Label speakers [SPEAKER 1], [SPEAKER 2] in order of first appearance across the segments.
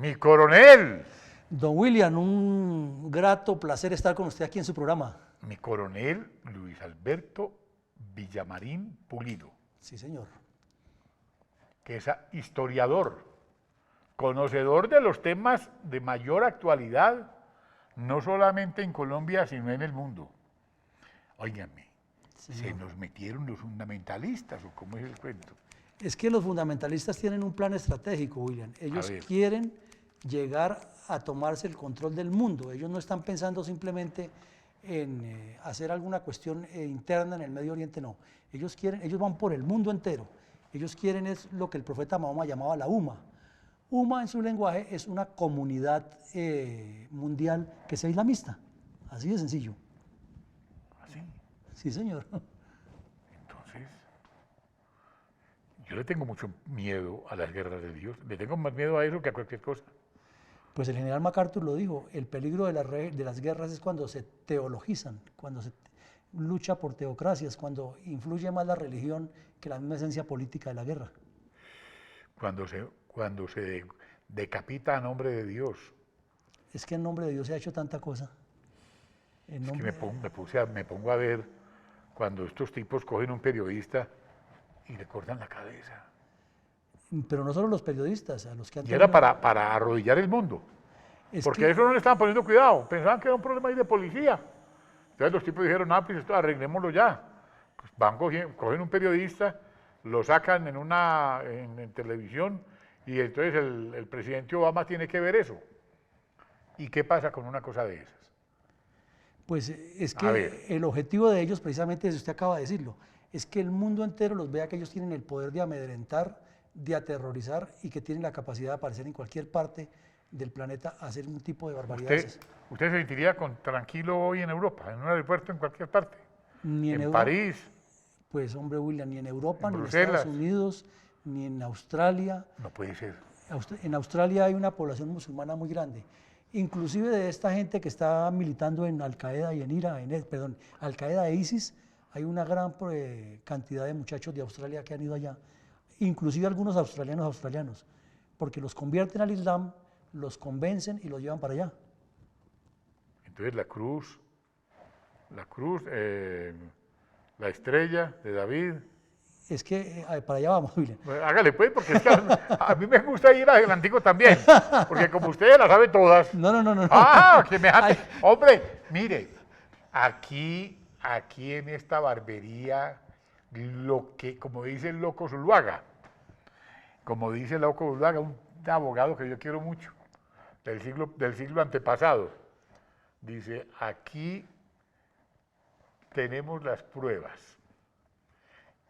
[SPEAKER 1] Mi coronel.
[SPEAKER 2] Don William, un grato placer estar con usted aquí en su programa.
[SPEAKER 1] Mi coronel Luis Alberto Villamarín Pulido,
[SPEAKER 2] Sí, señor.
[SPEAKER 1] que es historiador, conocedor de los temas de mayor actualidad, no solamente en Colombia, sino en el mundo. Óiganme, ¿se nos metieron los fundamentalistas o cómo es el cuento?
[SPEAKER 2] Es que los fundamentalistas tienen un plan estratégico, William. Ellos quieren llegar a tomarse el control del mundo. Ellos no están pensando simplemente en hacer alguna cuestión interna en el Medio Oriente, no. Ellos van por el mundo entero. Ellos quieren es lo que el profeta Mahoma llamaba la UMA. UMA en su lenguaje es una comunidad mundial que sea islamista. Así de sencillo.
[SPEAKER 1] ¿Así?
[SPEAKER 2] Sí, señor.
[SPEAKER 1] Entonces, yo le tengo mucho miedo a las guerras de Dios. Le tengo más miedo a eso que a cualquier cosa.
[SPEAKER 2] Pues el general MacArthur lo dijo, el peligro de las guerras es cuando se teologizan, cuando se lucha por teocracias, cuando influye más la religión que la misma esencia política de la guerra.
[SPEAKER 1] Cuando se decapita a nombre de Dios.
[SPEAKER 2] Es que en nombre de Dios se ha hecho tanta cosa.
[SPEAKER 1] Es que me pongo a ver cuando estos tipos cogen un periodista y le cortan la cabeza.
[SPEAKER 2] Pero no solo los periodistas, a los que han
[SPEAKER 1] Y era para arrodillar el mundo. Porque eso no le estaban poniendo cuidado. Pensaban que era un problema ahí de policía. Entonces los tipos dijeron, pues esto arreglémoslo ya. Pues cogen un periodista, lo sacan en televisión y entonces el presidente Obama tiene que ver eso. ¿Y qué pasa con una cosa de esas?
[SPEAKER 2] Pues es que el objetivo de ellos, precisamente, usted acaba de decirlo, es que el mundo entero los vea que ellos tienen el poder de amedrentar, de aterrorizar y que tienen la capacidad de aparecer en cualquier parte del planeta a hacer un tipo de barbaridades.
[SPEAKER 1] ¿Usted se sentiría tranquilo hoy en Europa, en un aeropuerto, en cualquier parte?
[SPEAKER 2] Ni en
[SPEAKER 1] París.
[SPEAKER 2] Pues hombre, William, ni en Europa, ni en
[SPEAKER 1] Bruselas.
[SPEAKER 2] Estados Unidos, ni en Australia.
[SPEAKER 1] No puede ser.
[SPEAKER 2] En Australia hay una población musulmana muy grande. Inclusive de esta gente que está militando en Al-Qaeda y Al-Qaeda e ISIS, hay una gran cantidad de muchachos de Australia que han ido allá, inclusive algunos australianos, porque los convierten al Islam, los convencen y los llevan para allá.
[SPEAKER 1] Entonces la la estrella de David.
[SPEAKER 2] Es que para allá vamos, William.
[SPEAKER 1] Hágale pues, porque es que a mí me gusta ir al antiguo también, porque como usted la sabe todas.
[SPEAKER 2] No.
[SPEAKER 1] Que me jate. Hombre, mire, aquí en esta barbería, como dice el loco Zuluaga, un abogado que yo quiero mucho, del siglo antepasado, dice, aquí tenemos las pruebas.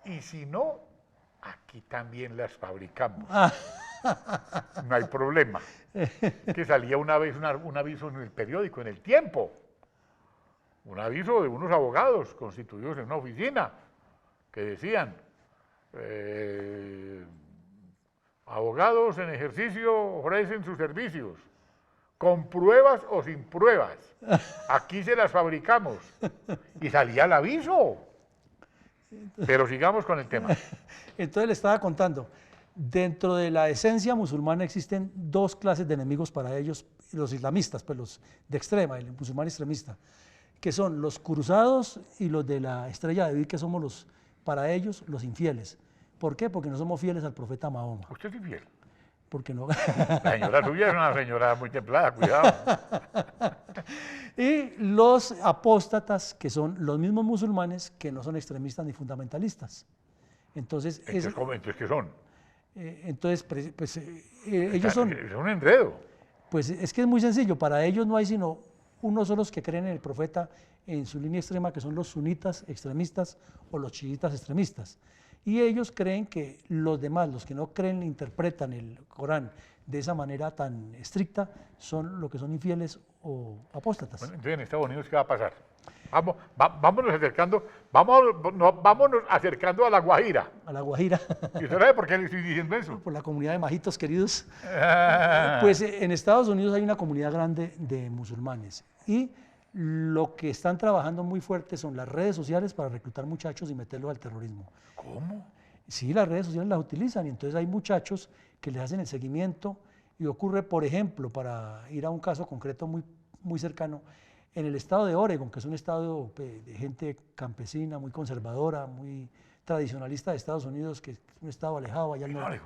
[SPEAKER 1] Y si no, aquí también las fabricamos. No hay problema. Que salía una vez un aviso en el periódico, en El Tiempo. Un aviso de unos abogados constituidos en una oficina que decían, abogados en ejercicio ofrecen sus servicios, con pruebas o sin pruebas. Aquí se las fabricamos. Y salía el aviso. Pero sigamos con el tema.
[SPEAKER 2] Entonces le estaba contando, dentro de la esencia musulmana existen dos clases de enemigos para ellos, los islamistas, pues los de extrema, el musulmán extremista, que son los cruzados y los de la estrella de David, que somos para ellos los infieles. ¿Por qué? Porque no somos fieles al profeta Mahoma.
[SPEAKER 1] ¿Usted es infiel?
[SPEAKER 2] Porque no.
[SPEAKER 1] La señora suya es una señora muy templada, cuidado.
[SPEAKER 2] Y los apóstatas, que son los mismos musulmanes que no son extremistas ni fundamentalistas. Entonces
[SPEAKER 1] ¿Qué son?
[SPEAKER 2] Ellos son...
[SPEAKER 1] Es un enredo.
[SPEAKER 2] Pues es que es muy sencillo, para ellos no hay sino unos solos que creen en el profeta en su línea extrema, que son los sunitas extremistas o los chiitas extremistas. Y ellos creen que los demás, los que no creen, interpretan el Corán de esa manera tan estricta, son los que son infieles o apóstatas.
[SPEAKER 1] Bueno, entonces en Estados Unidos, ¿qué va a pasar? Vámonos acercando a La Guajira.
[SPEAKER 2] A La Guajira.
[SPEAKER 1] ¿Y usted sabe por qué le estoy diciendo eso?
[SPEAKER 2] Por la comunidad de majitos queridos. Pues en Estados Unidos hay una comunidad grande de musulmanes y lo que están trabajando muy fuerte son las redes sociales para reclutar muchachos y meterlos al terrorismo.
[SPEAKER 1] ¿Cómo?
[SPEAKER 2] Sí, las redes sociales las utilizan y entonces hay muchachos que les hacen el seguimiento Y ocurre, por ejemplo, para ir a un caso concreto muy cercano, en el estado de Oregon, que es un estado de gente campesina, muy conservadora, muy tradicionalista de Estados Unidos, que es un estado alejado allá al norte.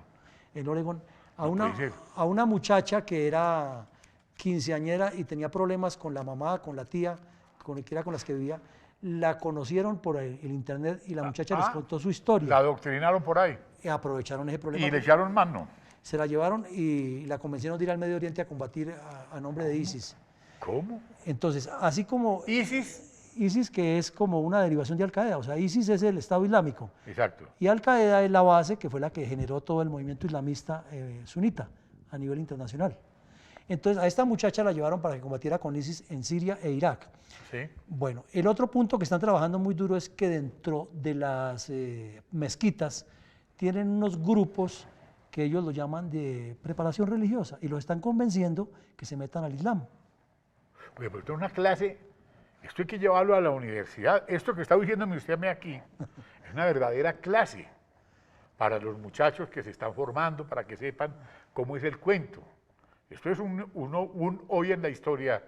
[SPEAKER 2] En Oregon, a una muchacha que era quinceañera y tenía problemas con la mamá, con la tía, que era con las que vivía, la conocieron por el internet y la muchacha les contó su historia.
[SPEAKER 1] La adoctrinaron por ahí.
[SPEAKER 2] Y aprovecharon ese problema.
[SPEAKER 1] Y le echaron mano.
[SPEAKER 2] Se la llevaron y la convencieron de ir al Medio Oriente a combatir a nombre de ISIS.
[SPEAKER 1] ¿Cómo?
[SPEAKER 2] Entonces, así como...
[SPEAKER 1] ISIS,
[SPEAKER 2] que es como una derivación de Al-Qaeda, o sea, ISIS es el Estado Islámico.
[SPEAKER 1] Exacto.
[SPEAKER 2] Y Al-Qaeda es la base que fue la que generó todo el movimiento islamista sunita a nivel internacional. Entonces, a esta muchacha la llevaron para que combatiera con ISIS en Siria e Irak.
[SPEAKER 1] Sí.
[SPEAKER 2] Bueno, el otro punto que están trabajando muy duro es que dentro de las mezquitas tienen unos grupos que ellos lo llaman de preparación religiosa y los están convenciendo que se metan al Islam.
[SPEAKER 1] Oye, pero esto es una clase, esto hay que llevarlo a la universidad. Esto que está diciéndome usted aquí es una verdadera clase para los muchachos que se están formando, para que sepan cómo es el cuento. Esto es un hoy en la historia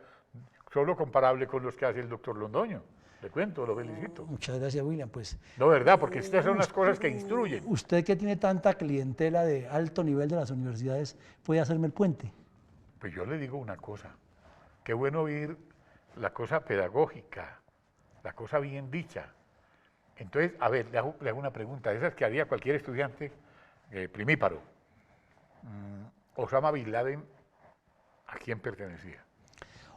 [SPEAKER 1] solo comparable con los que hace el doctor Londoño. Le cuento, lo felicito.
[SPEAKER 2] Muchas gracias, William. Pues,
[SPEAKER 1] no, verdad, porque estas son las cosas que instruyen.
[SPEAKER 2] Usted que tiene tanta clientela de alto nivel de las universidades, ¿puede hacerme el puente?
[SPEAKER 1] Pues yo le digo una cosa. Qué bueno oír la cosa pedagógica, la cosa bien dicha. Entonces, a ver, le hago una pregunta. Esas que haría cualquier estudiante primíparo. Osama Bin Laden, ¿a quién pertenecía?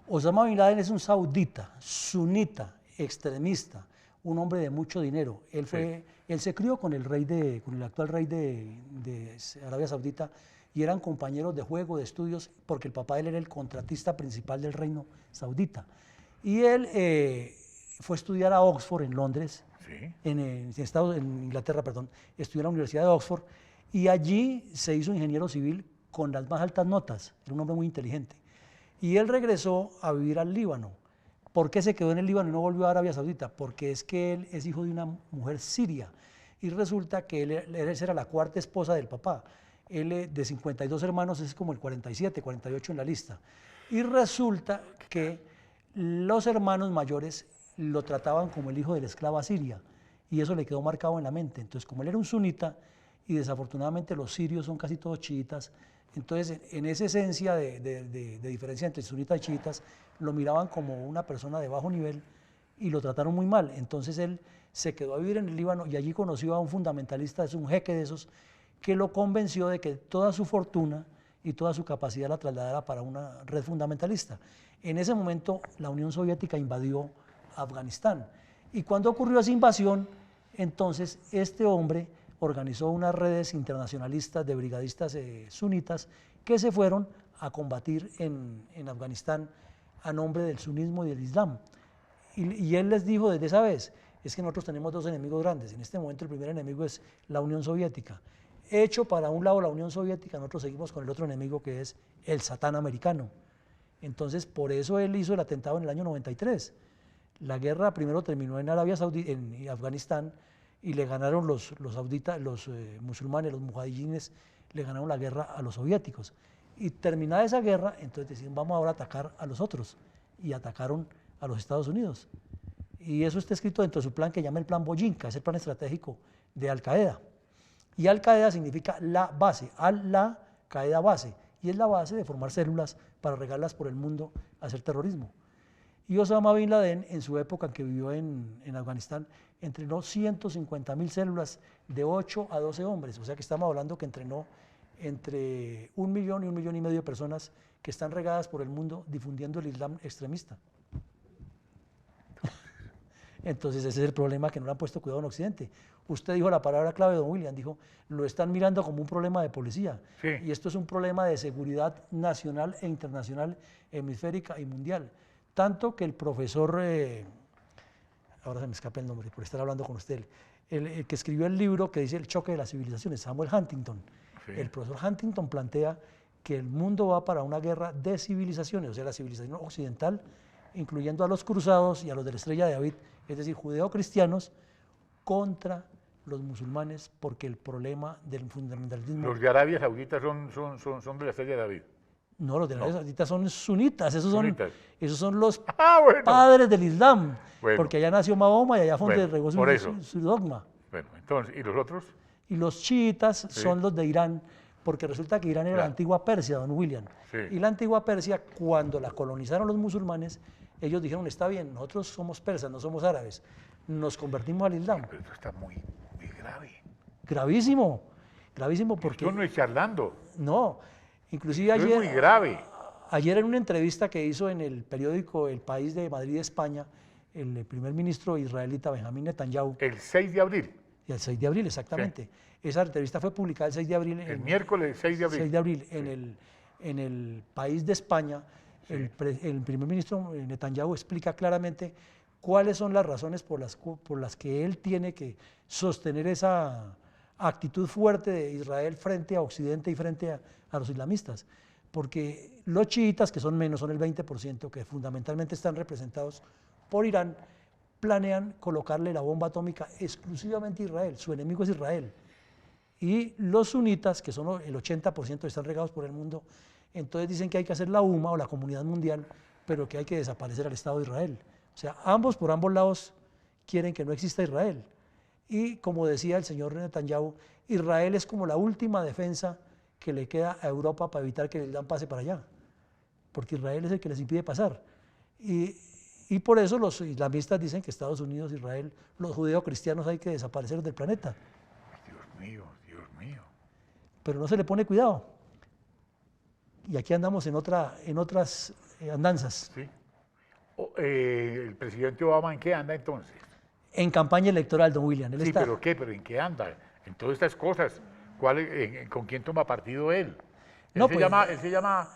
[SPEAKER 2] Osama Bin Laden es un saudita, sunita, extremista, un hombre de mucho dinero. Él se crió con el actual rey de Arabia Saudita y eran compañeros de juego, de estudios, porque el papá de él era el contratista principal del reino saudita. Y él fue a estudiar a Oxford en Londres,
[SPEAKER 1] ¿sí?
[SPEAKER 2] en Inglaterra, perdón, estudió en la Universidad de Oxford y allí se hizo ingeniero civil con las más altas notas, era un hombre muy inteligente. Y él regresó a vivir al Líbano. ¿Por qué se quedó en el Líbano y no volvió a Arabia Saudita? Porque es que él es hijo de una mujer siria y resulta que él era la cuarta esposa del papá. Él de 52 hermanos es como el 47, 48 en la lista. Y resulta que los hermanos mayores lo trataban como el hijo de la esclava siria y eso le quedó marcado en la mente. Entonces, como él era un sunita y desafortunadamente los sirios son casi todos chiitas, entonces en esa esencia de diferencia entre sunitas y chiitas, lo miraban como una persona de bajo nivel y lo trataron muy mal. Entonces él se quedó a vivir en el Líbano y allí conoció a un fundamentalista, es un jeque de esos, que lo convenció de que toda su fortuna y toda su capacidad la trasladara para una red fundamentalista. En ese momento la Unión Soviética invadió Afganistán y cuando ocurrió esa invasión, entonces este hombre organizó unas redes internacionalistas de brigadistas sunitas que se fueron a combatir en Afganistán a nombre del sunismo y del Islam. Y él les dijo desde esa vez, es que nosotros tenemos dos enemigos grandes. En este momento el primer enemigo es la Unión Soviética. Hecho para un lado la Unión Soviética, nosotros seguimos con el otro enemigo que es el Satán americano. Entonces, por eso él hizo el atentado en el año 93. La guerra primero terminó en Arabia Saudí, en Afganistán, y le ganaron los sauditas, los musulmanes, los mujahidines, le ganaron la guerra a los soviéticos. Y terminada esa guerra, entonces decían, vamos ahora a atacar a los otros. Y atacaron a los Estados Unidos. Y eso está escrito dentro de su plan que llama el Plan Boyinka, es el plan estratégico de Al-Qaeda. Y Al-Qaeda significa la base, Al-Qaeda base. Y es la base de formar células para regarlas por el mundo a hacer terrorismo. Y Osama Bin Laden, en su época en que vivió en Afganistán, entrenó 150.000 células de 8 a 12 hombres. O sea que estamos hablando que entrenó entre 1 millón y 1,5 millones de personas que están regadas por el mundo difundiendo el Islam extremista. Entonces ese es el problema, que no le han puesto cuidado en Occidente. Usted dijo la palabra clave, don William, dijo, lo están mirando como un problema de policía.
[SPEAKER 1] Sí.
[SPEAKER 2] Y esto es un problema de seguridad nacional e internacional, hemisférica y mundial. Tanto que el profesor, ahora se me escapa el nombre por estar hablando con usted, el que escribió el libro que dice El choque de las civilizaciones, Samuel Huntington. Sí. El profesor Huntington plantea que el mundo va para una guerra de civilizaciones, o sea, la civilización occidental, incluyendo a los cruzados y a los de la Estrella de David, es decir, judeo-cristianos, contra los musulmanes, porque el problema del fundamentalismo...
[SPEAKER 1] Los de Arabia Saudita son de la Estrella de David.
[SPEAKER 2] No, los de Arabia Saudita son sunitas, esos son los
[SPEAKER 1] bueno.
[SPEAKER 2] padres del Islam,
[SPEAKER 1] Bueno.
[SPEAKER 2] porque allá nació Mahoma y allá fue donde regó
[SPEAKER 1] por
[SPEAKER 2] su dogma.
[SPEAKER 1] Bueno, entonces, ¿y los otros?
[SPEAKER 2] Y los chiitas son los de Irán, porque resulta que Irán era la antigua Persia, don William.
[SPEAKER 1] Sí.
[SPEAKER 2] Y la antigua Persia, cuando la colonizaron los musulmanes, ellos dijeron, está bien, nosotros somos persas, no somos árabes, nos convertimos al Islam.
[SPEAKER 1] Pero esto está muy grave.
[SPEAKER 2] Gravísimo, gravísimo porque...
[SPEAKER 1] Esto no es charlando.
[SPEAKER 2] No, inclusive
[SPEAKER 1] Esto
[SPEAKER 2] ayer...
[SPEAKER 1] es muy grave.
[SPEAKER 2] Ayer en una entrevista que hizo en el periódico El País de Madrid, España, el primer ministro israelita Benjamín Netanyahu.
[SPEAKER 1] El 6 de abril.
[SPEAKER 2] El 6 de abril, exactamente. Sí. Esa entrevista fue publicada el 6 de abril.
[SPEAKER 1] El miércoles 6 de abril.
[SPEAKER 2] 6 de abril, sí. En el País de España, sí. El primer ministro Netanyahu explica claramente cuáles son las razones por las que él tiene que sostener esa actitud fuerte de Israel frente a Occidente y frente a los islamistas. Porque los chiitas, que son menos, son el 20%, que fundamentalmente están representados por Irán, planean colocarle la bomba atómica exclusivamente a Israel, su enemigo es Israel. Y los sunitas, que son el 80%, están regados por el mundo, entonces dicen que hay que hacer la UMA o la comunidad mundial, pero que hay que desaparecer al Estado de Israel. O sea, por ambos lados quieren que no exista Israel. Y como decía el señor Netanyahu, Israel es como la última defensa que le queda a Europa para evitar que el Islam pase para allá, porque Israel es el que les impide pasar. Y por eso los islamistas dicen que Estados Unidos, Israel, los judeocristianos hay que desaparecer del planeta.
[SPEAKER 1] Dios mío, Dios mío.
[SPEAKER 2] Pero no se le pone cuidado. Y aquí andamos en otras andanzas.
[SPEAKER 1] Sí. ¿El presidente Obama en qué anda entonces?
[SPEAKER 2] En campaña electoral, don William.
[SPEAKER 1] Sí, ¿pero qué? ¿Pero en qué anda? En todas estas cosas. ¿Con quién toma partido él? Él se llama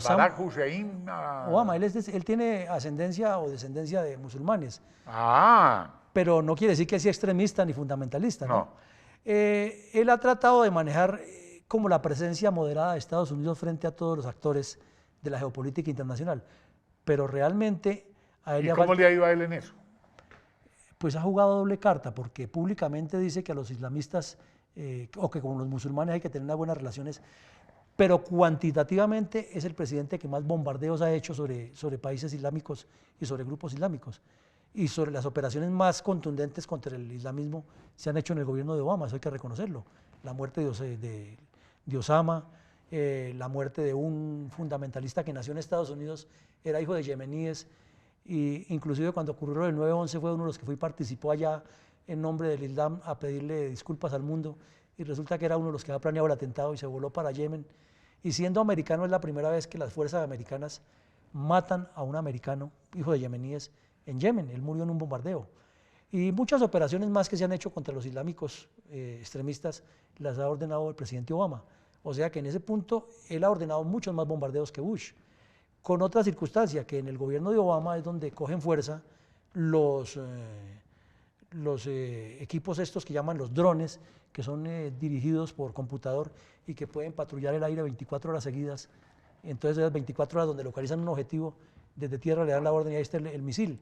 [SPEAKER 1] Barack Hussein.
[SPEAKER 2] Obama, él tiene ascendencia o descendencia de musulmanes.
[SPEAKER 1] Ah.
[SPEAKER 2] Pero no quiere decir que sea extremista ni fundamentalista, ¿no? Él ha tratado de manejar como la presencia moderada de Estados Unidos frente a todos los actores de la geopolítica internacional. Pero realmente a él...
[SPEAKER 1] ¿Y cómo le ha ido a él en eso?
[SPEAKER 2] Pues ha jugado doble carta, porque públicamente dice que a los islamistas o que con los musulmanes hay que tener unas buenas relaciones, pero cuantitativamente es el presidente que más bombardeos ha hecho sobre países islámicos y sobre grupos islámicos. Y sobre las operaciones más contundentes contra el islamismo se han hecho en el gobierno de Obama, eso hay que reconocerlo. La muerte de Osama, la muerte de un fundamentalista que nació en Estados Unidos, era hijo de yemeníes, y inclusive cuando ocurrió el 9/11 fue uno de los que fue y participó allá en nombre del Islam a pedirle disculpas al mundo, y resulta que era uno de los que había planeado el atentado y se voló para Yemen. Y siendo americano es la primera vez que las fuerzas americanas matan a un americano, hijo de yemeníes, en Yemen. Él murió en un bombardeo. Y muchas operaciones más que se han hecho contra los islámicos extremistas las ha ordenado el presidente Obama. O sea que en ese punto él ha ordenado muchos más bombardeos que Bush. Con otra circunstancia, que en el gobierno de Obama es donde cogen fuerza los equipos estos que llaman los drones, que son dirigidos por computador y que pueden patrullar el aire 24 horas seguidas. Entonces esas 24 horas donde localizan un objetivo, desde tierra le dan la orden y ahí está el misil.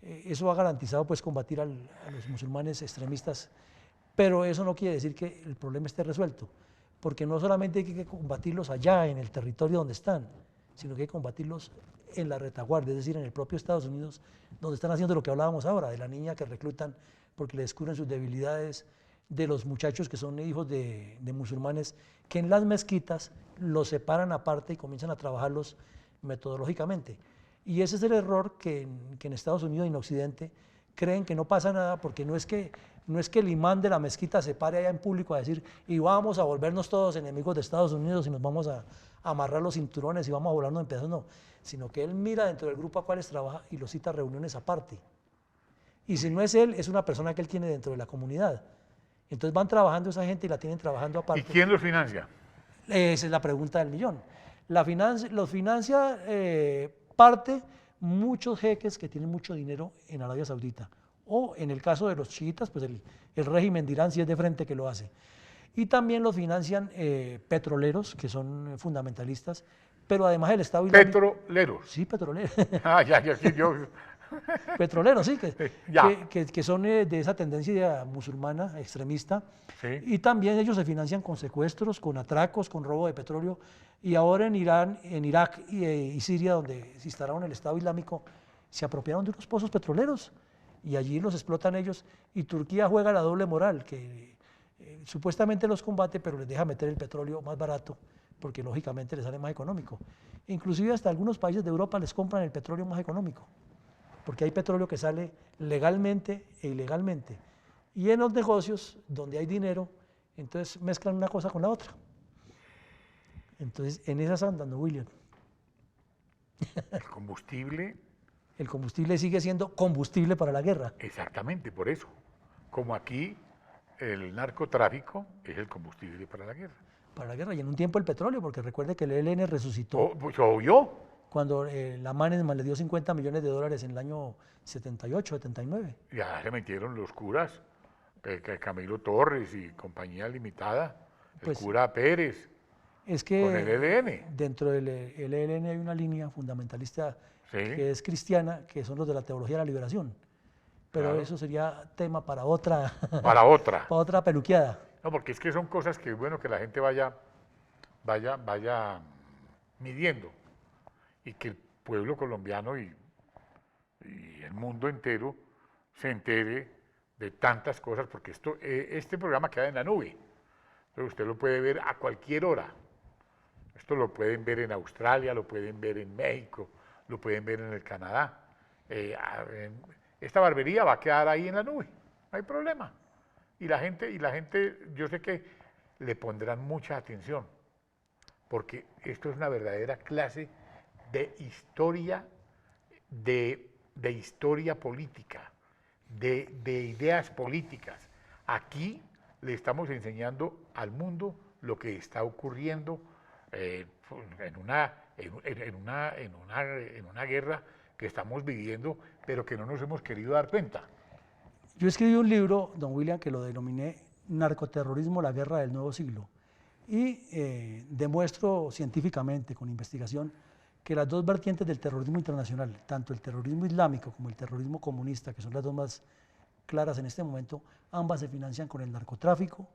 [SPEAKER 2] Eso ha garantizado pues combatir a los musulmanes extremistas, pero eso no quiere decir que el problema esté resuelto, porque no solamente hay que combatirlos allá en el territorio donde están, sino que hay que combatirlos en la retaguardia, es decir, en el propio Estados Unidos, donde están haciendo lo que hablábamos ahora, de la niña que reclutan porque le descubren sus debilidades, de los muchachos que son hijos de musulmanes, que en las mezquitas los separan aparte y comienzan a trabajarlos metodológicamente. Y ese es el error que en Estados Unidos y en Occidente creen que no pasa nada, porque no es que el imán de la mezquita se pare allá en público a decir y vamos a volvernos todos enemigos de Estados Unidos y nos vamos a amarrar los cinturones y vamos a volarnos en pedazos, no, sino que él mira dentro del grupo a cuáles trabaja y los cita a reuniones aparte. Y si no es él, es una persona que él tiene dentro de la comunidad. Entonces van trabajando esa gente y la tienen trabajando aparte.
[SPEAKER 1] ¿Y quién los financia?
[SPEAKER 2] Esa es la pregunta del millón. Los financia parte muchos jeques que tienen mucho dinero en Arabia Saudita. O en el caso de los chiitas, pues el régimen de Irán sí es de frente que lo hace. Y también los financian petroleros, que son fundamentalistas, pero además el Estado islámico...
[SPEAKER 1] ¿Petroleros?
[SPEAKER 2] Sí, petroleros.
[SPEAKER 1] Ah, yo
[SPEAKER 2] Petroleros, sí, que son de esa tendencia musulmana extremista.
[SPEAKER 1] Sí.
[SPEAKER 2] Y también ellos se financian con secuestros, con atracos, con robo de petróleo. Y ahora en Irán, en Irak y Siria, donde se instalaron el Estado Islámico, se apropiaron de unos pozos petroleros y allí los explotan ellos. Y Turquía juega la doble moral, que supuestamente los combate, pero les deja meter el petróleo más barato, porque lógicamente les sale más económico. Inclusive hasta algunos países de Europa les compran el petróleo más económico, porque hay petróleo que sale legalmente e ilegalmente. Y en los negocios, donde hay dinero, entonces mezclan una cosa con la otra. Entonces, en esas andan, ¿no, William?
[SPEAKER 1] El combustible.
[SPEAKER 2] El combustible sigue siendo combustible para la guerra.
[SPEAKER 1] Exactamente, por eso. Como aquí, el narcotráfico es el combustible para la guerra.
[SPEAKER 2] Para la guerra, y en un tiempo el petróleo, porque recuerde que el ELN resucitó.
[SPEAKER 1] Oh, pues obvio.
[SPEAKER 2] Cuando la Mannesmann le dio $50 millones en el año 78, 79.
[SPEAKER 1] Ya se metieron los curas, Camilo Torres y compañía limitada, el cura Pérez,
[SPEAKER 2] es que
[SPEAKER 1] con el ELN.
[SPEAKER 2] Dentro del ELN hay una línea fundamentalista que es cristiana, que son los de la teología de la liberación. Pero eso sería tema para otra,
[SPEAKER 1] para
[SPEAKER 2] otra peluqueada.
[SPEAKER 1] No, porque es que son cosas que es bueno que la gente vaya midiendo y que el pueblo colombiano y el mundo entero se entere de tantas cosas, porque este programa queda en la nube. Entonces usted lo puede ver a cualquier hora. Esto lo pueden ver en Australia, lo pueden ver en México, lo pueden ver en el Canadá. Esta barbería va a quedar ahí en la nube, no hay problema. Y la gente, yo sé que le pondrán mucha atención, porque esto es una verdadera clase de historia, de historia política, de ideas políticas. Aquí le estamos enseñando al mundo lo que está ocurriendo en una guerra que estamos viviendo, pero que no nos hemos querido dar cuenta.
[SPEAKER 2] Yo escribí un libro, don William, que lo denominé Narcoterrorismo, la guerra del nuevo siglo, y demuestro científicamente, con investigación, que las dos vertientes del terrorismo internacional, tanto el terrorismo islámico como el terrorismo comunista, que son las dos más claras en este momento, ambas se financian con el narcotráfico,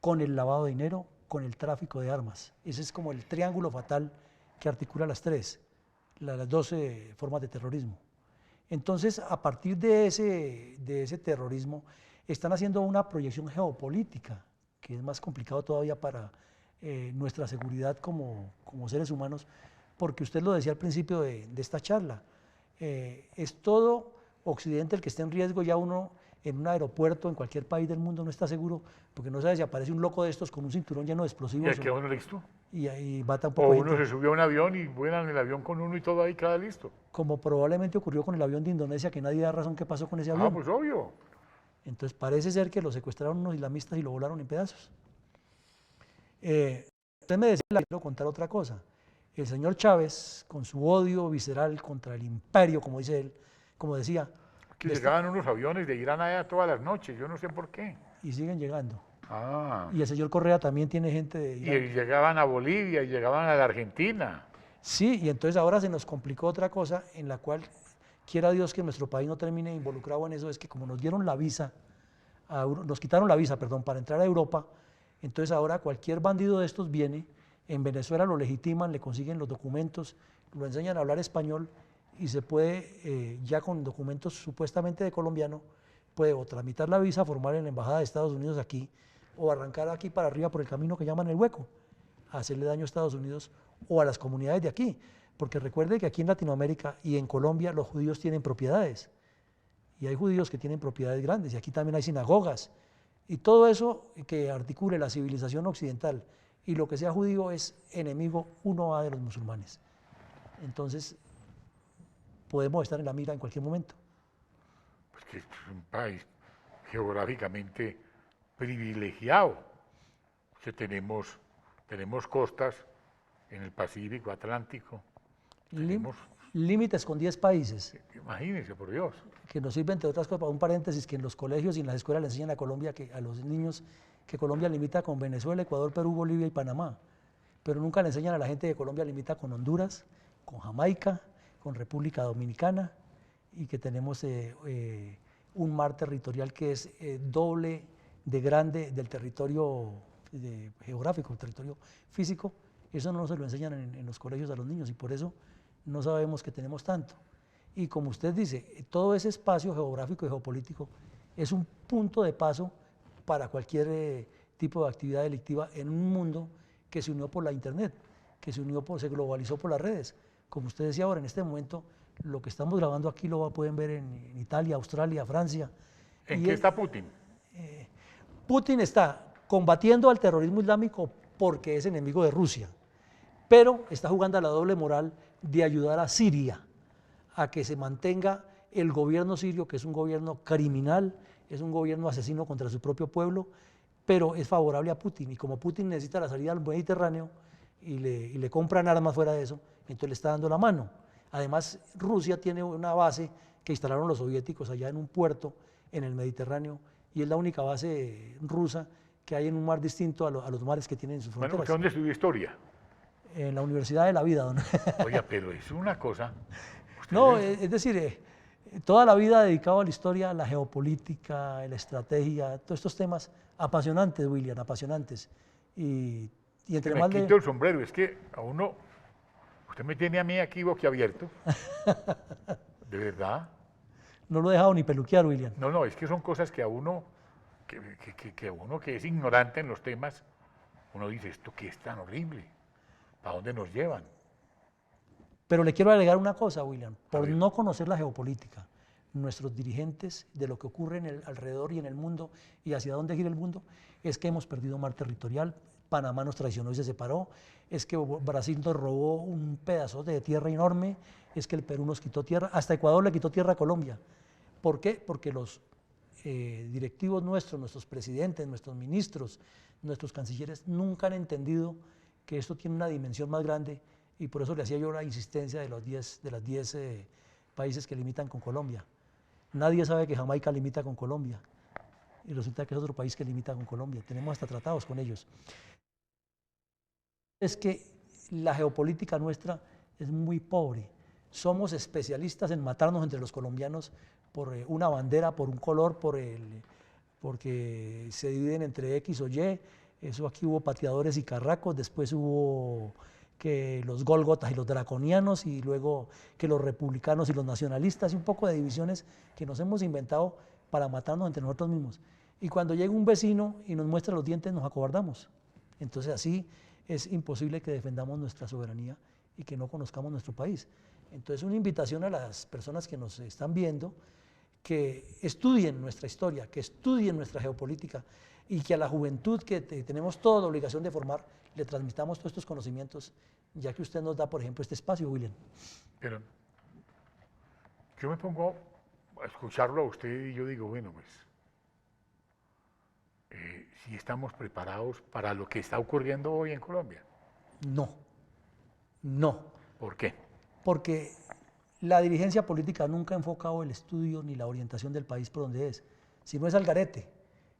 [SPEAKER 2] con el lavado de dinero, con el tráfico de armas. Ese es como el triángulo fatal que articula las las 12 formas de terrorismo. Entonces, a partir de ese terrorismo, están haciendo una proyección geopolítica, que es más complicado todavía para nuestra seguridad como seres humanos, porque usted lo decía al principio de esta charla, es todo Occidente el que está en riesgo. Ya uno en un aeropuerto, en cualquier país del mundo, no está seguro, porque no sabe si aparece un loco de estos con un cinturón lleno de explosivos.
[SPEAKER 1] ¿Y a qué uno listo?
[SPEAKER 2] Y ahí va tampoco.
[SPEAKER 1] O uno se subió a un avión y vuelan en el avión con uno y todo ahí queda listo.
[SPEAKER 2] Como probablemente ocurrió con el avión de Indonesia, que nadie da razón qué pasó con ese avión.
[SPEAKER 1] Pues obvio.
[SPEAKER 2] Entonces parece ser que lo secuestraron unos islamistas y lo volaron en pedazos. Usted me decía, le quiero contar otra cosa. El señor Chávez, con su odio visceral contra el imperio, como dice él, como decía.
[SPEAKER 1] Que llegaban unos aviones de Irán allá todas las noches, yo no sé por qué.
[SPEAKER 2] Y siguen llegando.
[SPEAKER 1] Ah.
[SPEAKER 2] Y el señor Correa también tiene gente de Irán.
[SPEAKER 1] Y llegaban a Bolivia y llegaban a la Argentina.
[SPEAKER 2] Sí, y entonces ahora se nos complicó otra cosa en la cual, quiera Dios que nuestro país no termine involucrado en eso, es que como nos dieron la visa, nos quitaron la visa, perdón, para entrar a Europa, entonces ahora cualquier bandido de estos viene, en Venezuela lo legitiman, le consiguen los documentos, lo enseñan a hablar español y se puede, ya con documentos supuestamente de colombiano, puede o tramitar la visa, formar en la Embajada de Estados Unidos aquí, o arrancar aquí para arriba por el camino que llaman el hueco, a hacerle daño a Estados Unidos o a las comunidades de aquí. Porque recuerde que aquí en Latinoamérica y en Colombia los judíos tienen propiedades. Y hay judíos que tienen propiedades grandes, y aquí también hay sinagogas. Y todo eso que articule la civilización occidental y lo que sea judío es enemigo 1A de los musulmanes. Entonces, podemos estar en la mira en cualquier momento.
[SPEAKER 1] Pues que es un país geográficamente privilegiado. Que tenemos costas en el Pacífico, Atlántico.
[SPEAKER 2] Límites con 10 países.
[SPEAKER 1] Imagínense, por Dios.
[SPEAKER 2] Que nos sirve, entre otras cosas, para un paréntesis, que en los colegios y en las escuelas le enseñan a Colombia, a los niños, que Colombia limita con Venezuela, Ecuador, Perú, Bolivia y Panamá. Pero nunca le enseñan a la gente que Colombia limita con Honduras, con Jamaica, con República Dominicana y que tenemos un mar territorial que es doble de grande del territorio geográfico, el territorio físico. Eso no se lo enseñan en los colegios a los niños y por eso no sabemos que tenemos tanto. Y como usted dice, todo ese espacio geográfico y geopolítico es un punto de paso para cualquier tipo de actividad delictiva en un mundo que se unió por la internet, que se globalizó por las redes. Como usted decía ahora, en este momento, lo que estamos grabando aquí lo pueden ver en Italia, Australia, Francia.
[SPEAKER 1] ¿En qué está Putin?
[SPEAKER 2] Putin está combatiendo al terrorismo islámico porque es enemigo de Rusia, pero está jugando a la doble moral de ayudar a Siria a que se mantenga el gobierno sirio, que es un gobierno criminal, es un gobierno asesino contra su propio pueblo, pero es favorable a Putin. Y como Putin necesita la salida al Mediterráneo y le compran armas fuera de eso, entonces le está dando la mano. Además, Rusia tiene una base que instalaron los soviéticos allá en un puerto en el Mediterráneo y es la única base rusa que hay en un mar distinto a los mares que tienen en sus fronteras.
[SPEAKER 1] Bueno, ¿dónde estudió historia?
[SPEAKER 2] En la Universidad de la Vida, don.
[SPEAKER 1] Oiga, pero es una cosa.
[SPEAKER 2] No, es decir, toda la vida dedicado a la historia, a la geopolítica, a la estrategia, todos estos temas apasionantes, William, apasionantes. Y entre
[SPEAKER 1] me
[SPEAKER 2] más
[SPEAKER 1] quito el sombrero, es que a uno, usted me tiene a mí aquí boquiabierto, de verdad.
[SPEAKER 2] No lo he dejado ni peluquear, William.
[SPEAKER 1] No, es que son cosas que a uno, que uno que es ignorante en los temas, uno dice, ¿esto qué es tan horrible? ¿Para dónde nos llevan?
[SPEAKER 2] Pero le quiero agregar una cosa, William. Por no conocer la geopolítica, nuestros dirigentes de lo que ocurre en el alrededor y en el mundo y hacia dónde gira el mundo, es que hemos perdido mar territorial, Panamá nos traicionó y se separó, es que Brasil nos robó un pedazo de tierra enorme, es que el Perú nos quitó tierra, hasta Ecuador le quitó tierra a Colombia. ¿Por qué? Porque los directivos nuestros, nuestros presidentes, nuestros ministros, nuestros cancilleres nunca han entendido que esto tiene una dimensión más grande y por eso le hacía yo la insistencia de los 10 países que limitan con Colombia. Nadie sabe que Jamaica limita con Colombia y resulta que es otro país que limita con Colombia. Tenemos hasta tratados con ellos. Es que la geopolítica nuestra es muy pobre. Somos especialistas en matarnos entre los colombianos por una bandera, por un color, porque se dividen entre X o Y. Eso aquí hubo pateadores y carracos, después hubo que los gólgotas y los draconianos y luego que los republicanos y los nacionalistas y un poco de divisiones que nos hemos inventado para matarnos entre nosotros mismos. Y cuando llega un vecino y nos muestra los dientes nos acobardamos. Entonces así es imposible que defendamos nuestra soberanía y que no conozcamos nuestro país. Entonces una invitación a las personas que nos están viendo que estudien nuestra historia, que estudien nuestra geopolítica y que a la juventud que tenemos toda la obligación de formar le transmitamos todos estos conocimientos, ya que usted nos da, por ejemplo, este espacio, William.
[SPEAKER 1] Pero yo me pongo a escucharlo a usted y yo digo, bueno, pues, si estamos preparados para lo que está ocurriendo hoy en Colombia.
[SPEAKER 2] No.
[SPEAKER 1] ¿Por qué?
[SPEAKER 2] Porque la dirigencia política nunca ha enfocado el estudio ni la orientación del país por donde es, sino es al garete.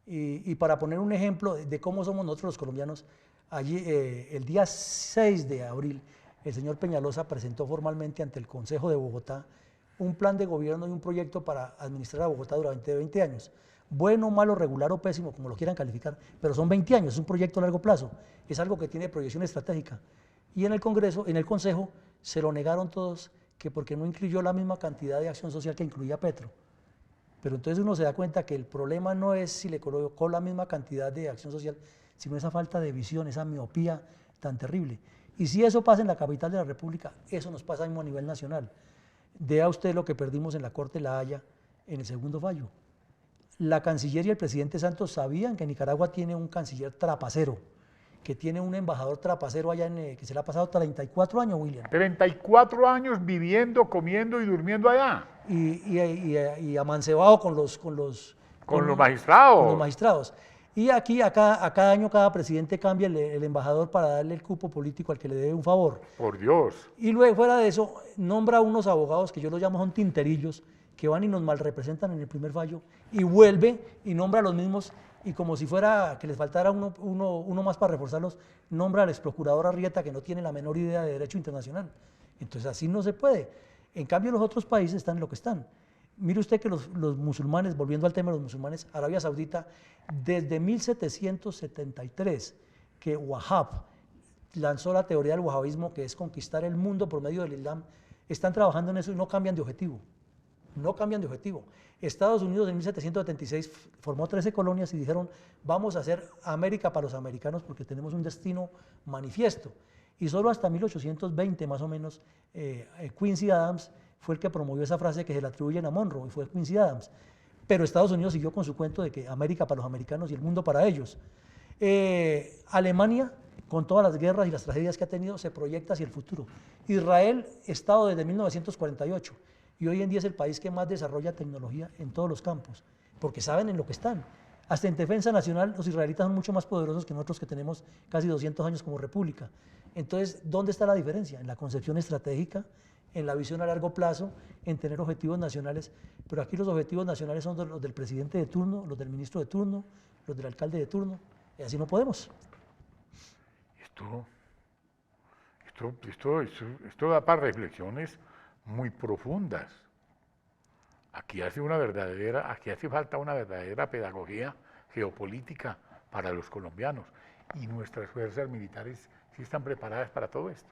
[SPEAKER 2] Y para poner un ejemplo de cómo somos nosotros los colombianos, allí el día 6 de abril, el señor Peñalosa presentó formalmente ante el Consejo de Bogotá un plan de gobierno y un proyecto para administrar a Bogotá durante 20 años. Bueno, malo, regular o pésimo, como lo quieran calificar, pero son 20 años, es un proyecto a largo plazo, es algo que tiene proyección estratégica. Y en el Congreso, en el Consejo, se lo negaron todos que porque no incluyó la misma cantidad de acción social que incluía Petro. Pero entonces uno se da cuenta que el problema no es si le colocó la misma cantidad de acción social, sino esa falta de visión, esa miopía tan terrible. Y si eso pasa en la capital de la República, eso nos pasa mismo a nivel nacional. Vea usted lo que perdimos en la Corte de La Haya en el segundo fallo. La canciller y el presidente Santos sabían que Nicaragua tiene un canciller trapacero, que tiene un embajador trapacero allá que se le ha pasado 34 años, William.
[SPEAKER 1] 34 años viviendo, comiendo y durmiendo allá.
[SPEAKER 2] Y amancebado con los
[SPEAKER 1] magistrados.
[SPEAKER 2] Con los magistrados. Y aquí, a cada año, cada presidente cambia el embajador para darle el cupo político al que le debe un favor.
[SPEAKER 1] Por Dios.
[SPEAKER 2] Y luego, fuera de eso, nombra a unos abogados que yo los llamo son tinterillos, que van y nos malrepresentan en el primer fallo, y vuelve y nombra a los mismos, y como si fuera que les faltara uno más para reforzarlos, nombra al exprocurador Arrieta, que no tiene la menor idea de derecho internacional. Entonces así no se puede. En cambio los otros países están en lo que están. Mire usted que los musulmanes, volviendo al tema de los musulmanes, Arabia Saudita, desde 1773, que Wahhab lanzó la teoría del wahabismo, que es conquistar el mundo por medio del Islam, están trabajando en eso y no cambian de objetivo. No cambian de objetivo. Estados Unidos en 1776 formó 13 colonias y dijeron, vamos a hacer América para los americanos porque tenemos un destino manifiesto. Y solo hasta 1820 más o menos, Quincy Adams fue el que promovió esa frase que se le atribuyen a Monroe, y fue Quincy Adams. Pero Estados Unidos siguió con su cuento de que América para los americanos y el mundo para ellos. Alemania, con todas las guerras y las tragedias que ha tenido, se proyecta hacia el futuro. Israel, Estado desde 1948, y hoy en día es el país que más desarrolla tecnología en todos los campos, porque saben en lo que están. Hasta en defensa nacional, los israelitas son mucho más poderosos que nosotros, que tenemos casi 200 años como república. Entonces, ¿dónde está la diferencia? En la concepción estratégica, en la visión a largo plazo, en tener objetivos nacionales. Pero aquí los objetivos nacionales son los del presidente de turno, los del ministro de turno, los del alcalde de turno, y así no podemos.
[SPEAKER 1] Esto da para reflexiones muy profundas. Aquí hace falta una verdadera pedagogía geopolítica para los colombianos, y nuestras fuerzas militares sí están preparadas para todo esto.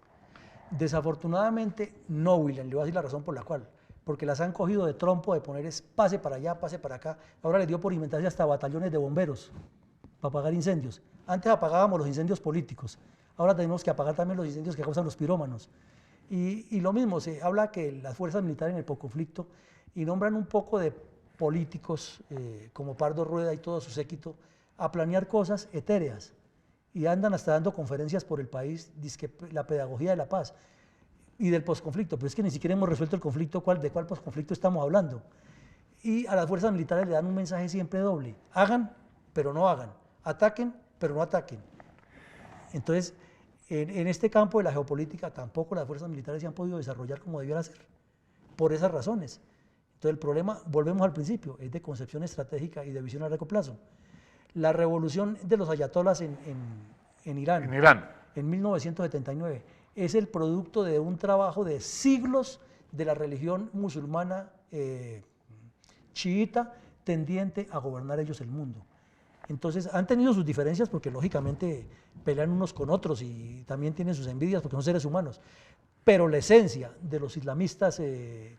[SPEAKER 2] Desafortunadamente no, William, le voy a decir la razón por la cual. Porque las han cogido de trompo, de poner pase para allá, pase para acá. Ahora les dio por inventarse hasta batallones de bomberos para apagar incendios. Antes apagábamos los incendios políticos, ahora tenemos que apagar también los incendios que causan los pirómanos. Y lo mismo, se habla que las fuerzas militares en el posconflicto, y nombran un poco de políticos como Pardo Rueda y todo su séquito a planear cosas etéreas, y andan hasta dando conferencias por el país, dizque la pedagogía de la paz y del posconflicto, pero es que ni siquiera hemos resuelto el conflicto, de cuál posconflicto estamos hablando. Y a las fuerzas militares le dan un mensaje siempre doble: hagan, pero no hagan; ataquen, pero no ataquen. Entonces, en este campo de la geopolítica tampoco las fuerzas militares se han podido desarrollar como debiera ser, por esas razones. Entonces el problema, volvemos al principio, es de concepción estratégica y de visión a largo plazo. La revolución de los ayatolás en Irán, en 1979, es el producto de un trabajo de siglos de la religión musulmana chiita, tendiente a gobernar ellos el mundo. Entonces han tenido sus diferencias porque lógicamente pelean unos con otros y también tienen sus envidias porque son seres humanos, pero la esencia de los islamistas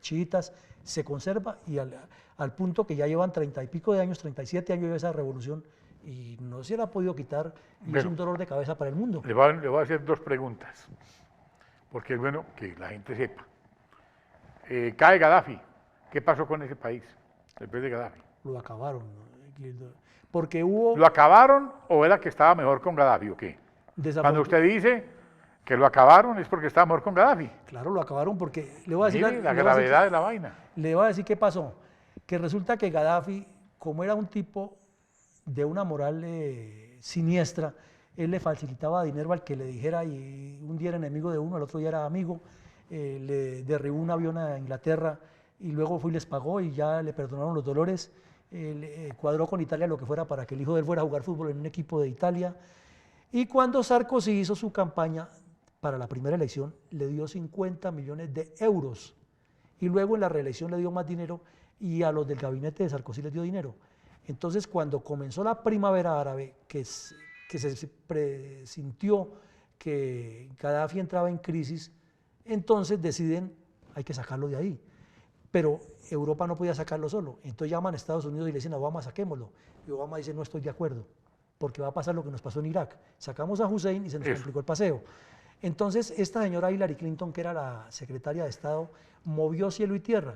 [SPEAKER 2] chiitas se conserva, y al punto que ya llevan 30 y pico de años, 37 años de esa revolución, y no se la ha podido quitar, y bueno, es un dolor de cabeza para el mundo.
[SPEAKER 1] Le voy a hacer dos preguntas, porque es bueno que la gente sepa. Cae Gaddafi, ¿qué pasó con ese país después de Gaddafi?
[SPEAKER 2] Lo acabaron, porque hubo...
[SPEAKER 1] ¿Lo acabaron o era que estaba mejor con Gaddafi o qué? Cuando usted dice que lo acabaron es porque estaba mejor con Gaddafi.
[SPEAKER 2] Claro, lo acabaron porque... Le voy a decir,
[SPEAKER 1] la gravedad de la vaina.
[SPEAKER 2] Le voy a decir qué pasó. Que resulta que Gaddafi, como era un tipo de una moral siniestra, él le facilitaba dinero al que le dijera, y un día era enemigo de uno, al otro día era amigo, le derribó un avión a Inglaterra y luego fue y les pagó y ya le perdonaron los dolores. Cuadró con Italia lo que fuera para que el hijo de él fuera a jugar fútbol en un equipo de Italia. Y cuando Sarkozy hizo su campaña para la primera elección, le dio 50 millones de euros. Y luego en la reelección le dio más dinero, y a los del gabinete de Sarkozy les dio dinero. Entonces, cuando comenzó la primavera árabe, que se presintió que Gaddafi entraba en crisis, entonces deciden, hay que sacarlo de ahí. Pero Europa no podía sacarlo solo. Entonces llaman a Estados Unidos y le dicen a Obama, saquémoslo. Y Obama dice, no estoy de acuerdo, porque va a pasar lo que nos pasó en Irak. Sacamos a Hussein y se nos complicó el paseo. Entonces, esta señora Hillary Clinton, que era la secretaria de Estado, movió cielo y tierra,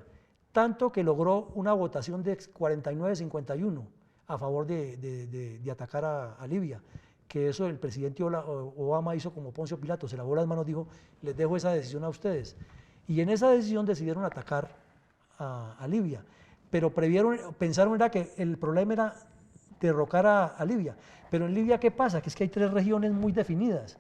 [SPEAKER 2] tanto que logró una votación de 49-51 a favor de atacar a Libia, que eso el presidente Obama hizo como Poncio Pilato, se lavó las manos, dijo, les dejo esa decisión a ustedes. Y en esa decisión decidieron atacar a Libia, pero pensaron era que el problema era derrocar a Libia. Pero en Libia, ¿qué pasa? Que es que hay 3 regiones muy definidas,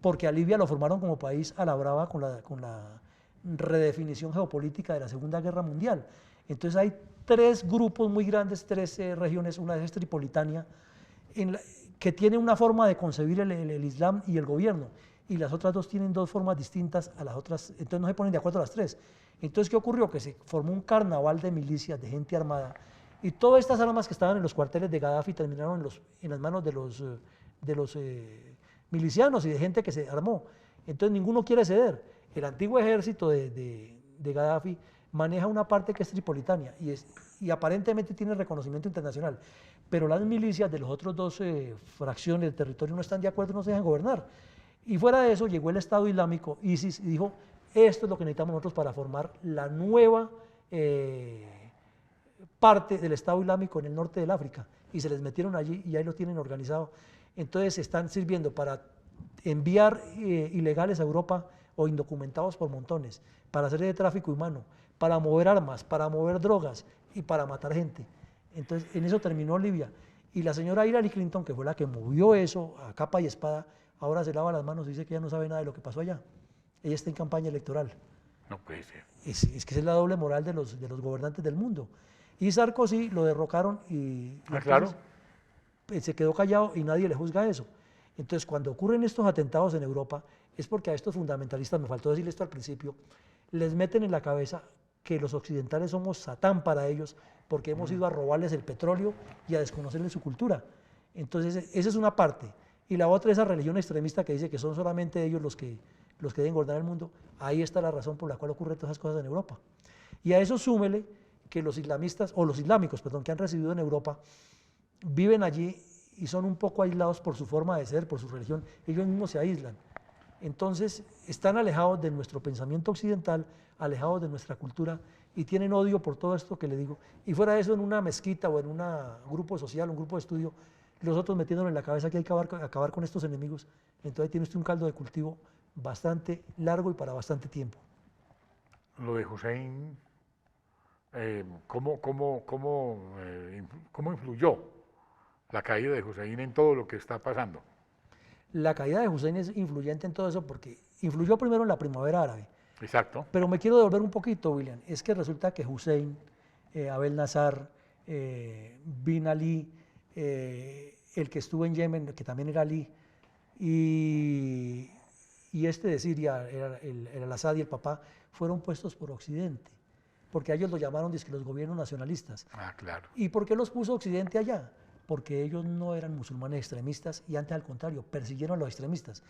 [SPEAKER 2] porque a Libia lo formaron como país a la brava con la redefinición geopolítica de la Segunda Guerra Mundial. Entonces hay 3 grupos muy grandes, 3 regiones, una es Tripolitania, que tiene una forma de concebir el Islam y el gobierno, y las otras 2 tienen 2 formas distintas a las otras, entonces no se ponen de acuerdo las 3. Entonces, ¿qué ocurrió? Que se formó un carnaval de milicias, de gente armada, y todas estas armas que estaban en los cuarteles de Gaddafi terminaron en las manos de los milicianos y de gente que se armó. Entonces, ninguno quiere ceder. El antiguo ejército de Gaddafi maneja una parte que es tripolitania y aparentemente tiene reconocimiento internacional, pero las milicias de los otros dos fracciones del territorio no están de acuerdo y no se dejan gobernar. Y fuera de eso llegó el Estado Islámico, ISIS, y dijo, esto es lo que necesitamos nosotros para formar la nueva parte del Estado Islámico en el norte del África, y se les metieron allí y ahí lo tienen organizado. Entonces están sirviendo para enviar ilegales a Europa o indocumentados por montones, para hacer de tráfico humano, para mover armas, para mover drogas y para matar gente. Entonces en eso terminó Libia. Y la señora Hillary Clinton, que fue la que movió eso a capa y espada, ahora se lava las manos y dice que ya no sabe nada de lo que pasó allá. Ella está en campaña electoral.
[SPEAKER 1] No puede ser.
[SPEAKER 2] Es que es la doble moral de los gobernantes del mundo. Y Sarkozy lo derrocaron y
[SPEAKER 1] claro.
[SPEAKER 2] Se quedó callado y nadie le juzga eso. Entonces, cuando ocurren estos atentados en Europa, es porque a estos fundamentalistas, me faltó decirle esto al principio, les meten en la cabeza que los occidentales somos Satán para ellos, porque hemos ido a robarles el petróleo y a desconocerles su cultura. Entonces, esa es una parte. Y la otra, esa religión extremista que dice que son solamente ellos los que deben gobernar el mundo. Ahí está la razón por la cual ocurren todas esas cosas en Europa. Y a eso súmele que los islamistas, o los islámicos, perdón, que han residido en Europa, viven allí y son un poco aislados por su forma de ser, por su religión. Ellos mismos se aíslan. Entonces, están alejados de nuestro pensamiento occidental, alejados de nuestra cultura, y tienen odio por todo esto que le digo. Y fuera de eso, en una mezquita o en un grupo social, un grupo de estudio, los otros metiéndole en la cabeza que hay que acabar con estos enemigos. Entonces tiene usted un caldo de cultivo bastante largo y para bastante tiempo.
[SPEAKER 1] Lo de Hussein, ¿cómo influyó la caída de Hussein en todo lo que está pasando?
[SPEAKER 2] La caída de Hussein es influyente en todo eso porque influyó primero en la primavera árabe.
[SPEAKER 1] Exacto.
[SPEAKER 2] Pero me quiero devolver un poquito, William. Es que resulta que Hussein, Abel Nazar, Bin Ali, el que estuvo en Yemen, que también era Ali, y este de Siria, el Al-Assad y el papá, fueron puestos por Occidente, porque a ellos lo llamaron los gobiernos nacionalistas.
[SPEAKER 1] Ah, claro.
[SPEAKER 2] ¿Y por qué los puso Occidente allá? Porque ellos no eran musulmanes extremistas y antes al contrario, persiguieron a los extremistas.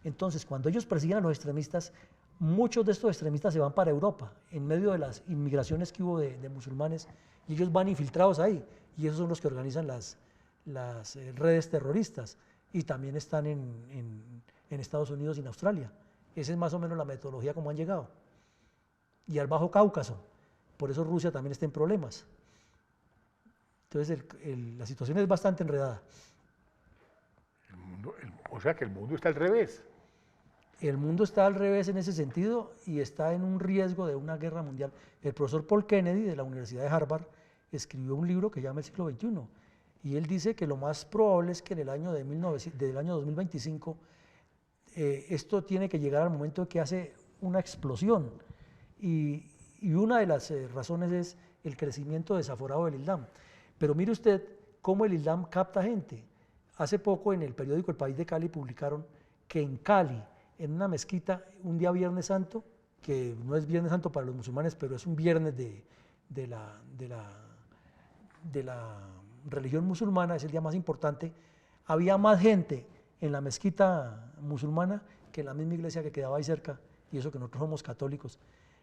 [SPEAKER 2] Entonces, cuando ellos persiguen a los extremistas, muchos de estos extremistas se van para Europa, en medio de las inmigraciones que hubo de musulmanes, y ellos van infiltrados ahí, y esos son los que organizan las redes terroristas, y también están en Estados Unidos y en Australia. Esa es más o menos la metodología como han llegado. Y al Bajo Cáucaso, por eso Rusia también está en problemas. Entonces la situación es bastante enredada.
[SPEAKER 1] O sea que el mundo está al revés.
[SPEAKER 2] El mundo está al revés en ese sentido y está en un riesgo de una guerra mundial. El profesor Paul Kennedy de la Universidad de Harvard escribió un libro que se llama El siglo XXI y él dice que lo más probable es que en el año del año 2025 esto tiene que llegar al momento que hace una explosión y una de las razones es el crecimiento desaforado del Islam. Pero mire usted cómo el Islam capta gente. Hace poco en el periódico El País de Cali publicaron que en Cali, en una mezquita, un día Viernes Santo, que no es Viernes Santo para los musulmanes, pero es un viernes de la religión musulmana, es el día más importante, había más gente en la mezquita musulmana que en la misma iglesia que quedaba ahí cerca, y eso que nosotros somos católicos.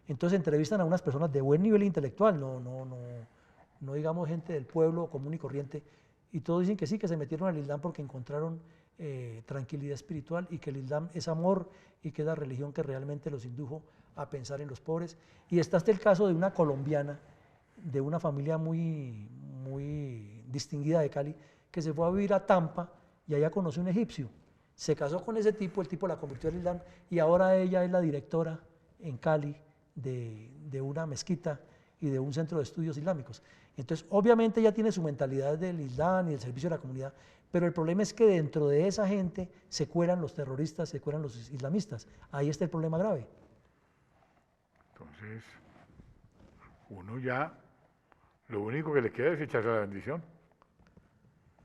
[SPEAKER 2] Entonces entrevistan a unas personas de buen nivel intelectual, no digamos gente del pueblo común y corriente, y todos dicen que sí, que se metieron al Islam porque encontraron tranquilidad espiritual y que el Islam es amor y que es la religión que realmente los indujo a pensar en los pobres. Y está el caso de una colombiana, de una familia muy, muy distinguida de Cali, que se fue a vivir a Tampa y allá conoció un egipcio. Se casó con ese tipo, el tipo la convirtió al Islam y ahora ella es la directora en Cali de una mezquita y de un centro de estudios islámicos. Entonces, obviamente ella tiene su mentalidad del Islam y del servicio a la comunidad, pero el problema es que dentro de esa gente se cuelan los terroristas, se cuelan los islamistas. Ahí está el problema grave.
[SPEAKER 1] Entonces, uno ya, lo único que le queda es echarse la bendición.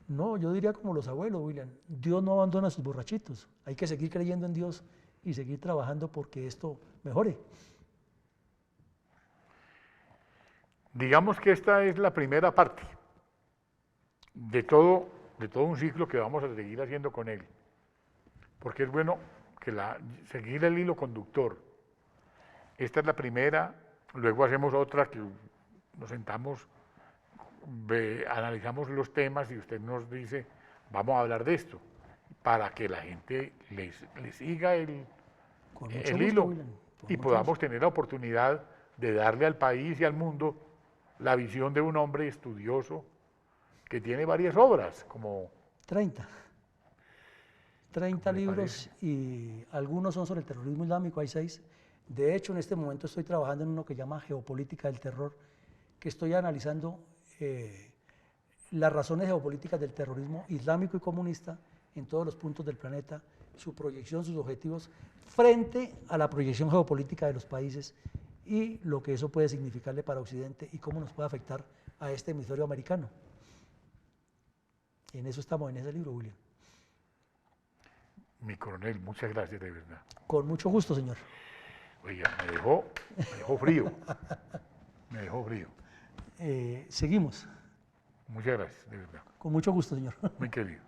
[SPEAKER 2] No, yo diría como los abuelos, William, Dios no abandona a sus borrachitos. Hay que seguir creyendo en Dios y seguir trabajando porque esto mejore.
[SPEAKER 1] Digamos que esta es la primera parte de todo un ciclo que vamos a seguir haciendo con él, porque es bueno que seguir el hilo conductor. Esta es la primera, luego hacemos otra que nos sentamos, analizamos los temas y usted nos dice, vamos a hablar de esto, para que la gente le siga el hilo y podamos tener la oportunidad de darle al país y al mundo la visión de un hombre estudioso que tiene varias obras, como...
[SPEAKER 2] 30 libros y algunos son sobre el terrorismo islámico, hay 6. De hecho, en este momento estoy trabajando en uno que llama Geopolítica del Terror, que estoy analizando las razones geopolíticas del terrorismo islámico y comunista en todos los puntos del planeta, su proyección, sus objetivos, frente a la proyección geopolítica de los países y lo que eso puede significarle para Occidente y cómo nos puede afectar a este hemisferio americano. Y en eso estamos, en ese libro, William.
[SPEAKER 1] Mi coronel, muchas gracias de verdad.
[SPEAKER 2] Con mucho gusto, señor.
[SPEAKER 1] Oiga, me dejó frío. Me dejó frío.
[SPEAKER 2] Seguimos.
[SPEAKER 1] Muchas gracias, de verdad.
[SPEAKER 2] Con mucho gusto, señor.
[SPEAKER 1] Muy querido.